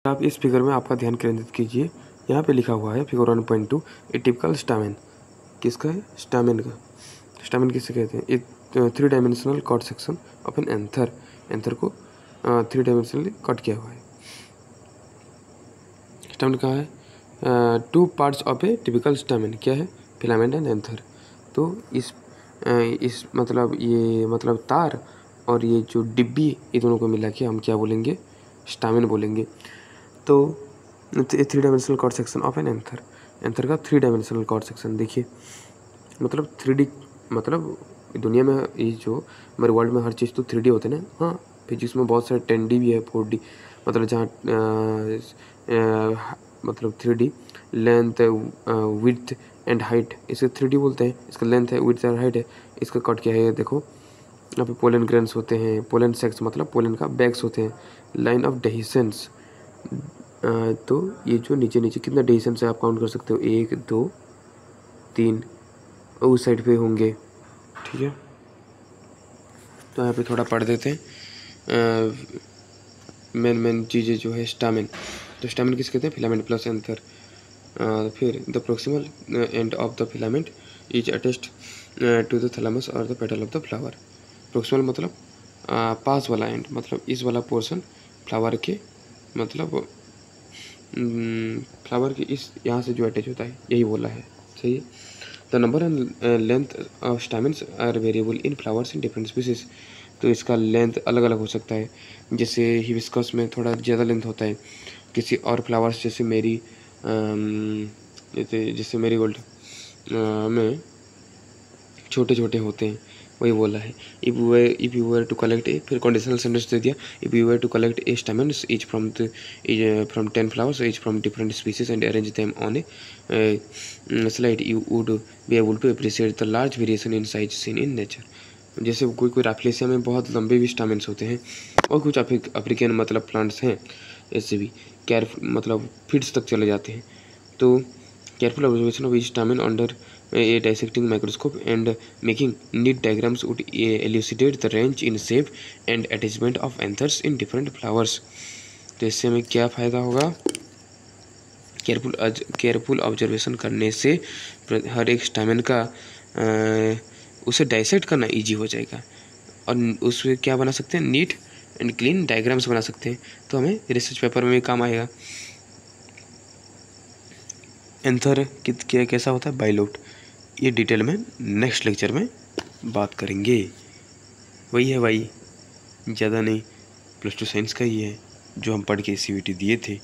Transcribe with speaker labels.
Speaker 1: आप इस फिगर में आपका ध्यान केंद्रित कीजिए। यहाँ पे लिखा हुआ है फिगर 1.2 ए टिपिकल स्टामेन। किसका है? स्टामेन का। स्टामेन किसे कहते हैं? एक 3 dimensional cut section of an anther. Anther को 3 डायमेंशनली कट किया हुआ है। स्टामेन कहाँ है? 2 parts of A typical stamen क्या है? Filament and anther. तो इस मतलब ये मतलब तार और ये जो डिब्बी, ये दोनों को मिला के हम क्या बोलेंगे? स्टामेन बोलेंगे। तो 3 dimensional cord section of an anther. Anther का 3 डायमेंशनल कॉर्ड सेक्शन देखिए, मतलब 3D, मतलब दुनिया में ये जो हमारे वर्ल्ड में हर चीज़ तो 3D होते हैं ना। हाँ, फिजिक्स में बहुत सारे 10D भी है, 4D, मतलब जहाँ मतलब 3D length, width and height, इसे 3D बोलते हैं। इसका लेंथ है, विड्थ और हाइट है। इसका कट क्या है? ये देखो, यहाँ पे पोलन ग्रेन्स होते हैं, पोलन सेक्स मतलब पोलन का बैग्स होते हैं, लाइन ऑफ डेहिसेंस। तो ये जो नीचे नीचे कितना डेहिसन से आप काउंट कर सकते हो? 1 2 3 उस साइड पे होंगे, ठीक है। तो यहाँ पे थोड़ा पढ़ देते हैं मेन चीज़ें जो है स्टामेन। तो स्टामेन किस कहते हैं? Filament plus anther. फिर the proximal end of the filament is attached to the thalamus और the petal of the flower. Proximal मतलब पास वाला एंड, मतलब इस वाला पोर्शन फ्लावर के, मतलब फ्लावर के इस यहाँ से जो अटैच होता है, यही बोला है, सही है। The number and length of stamens are variable in flowers in different species. तो इसका लेंथ अलग अलग हो सकता है। जैसे हिबिस्कस में थोड़ा ज़्यादा लेंथ होता है, किसी और फ्लावर्स जैसे जैसे मेरीगोल्ड में छोटे छोटे होते हैं, वही बोला है। If you were to collect a, फिर कंडीशनल सेंटेंस दे दिया, if you were to collect a stamens each from 10 flowers each from different species and arrange them on a slide, you would be able to appreciate the large variation in size seen in nature. जैसे कोई Rafflesia में बहुत लंबे भी स्टामेन्स होते हैं, और कुछ अफ्रीकन मतलब प्लांट्स हैं, ऐसे भी मतलब फीट्स तक चले जाते हैं। तो careful observation of each stamen under a dissecting microscope and making neat diagrams would elucidate the range in shape and attachment of anthers in different flowers। तो इससे हमें क्या फ़ायदा होगा? केयरफुल ऑब्जर्वेशन करने से हर एक स्टामेन का उसे डाइसेक्ट करना इजी हो जाएगा, और उससे क्या बना सकते हैं? नीट एंड क्लीन डायग्राम्स बना सकते हैं। तो हमें रिसर्च पेपर में भी काम आएगा। एंथर कैसा होता है? बाइलोट। ये डिटेल में नेक्स्ट लेक्चर में बात करेंगे। वही है भाई, ज़्यादा नहीं, +2 साइंस का ही है जो हम पढ़ के CVT दिए थे।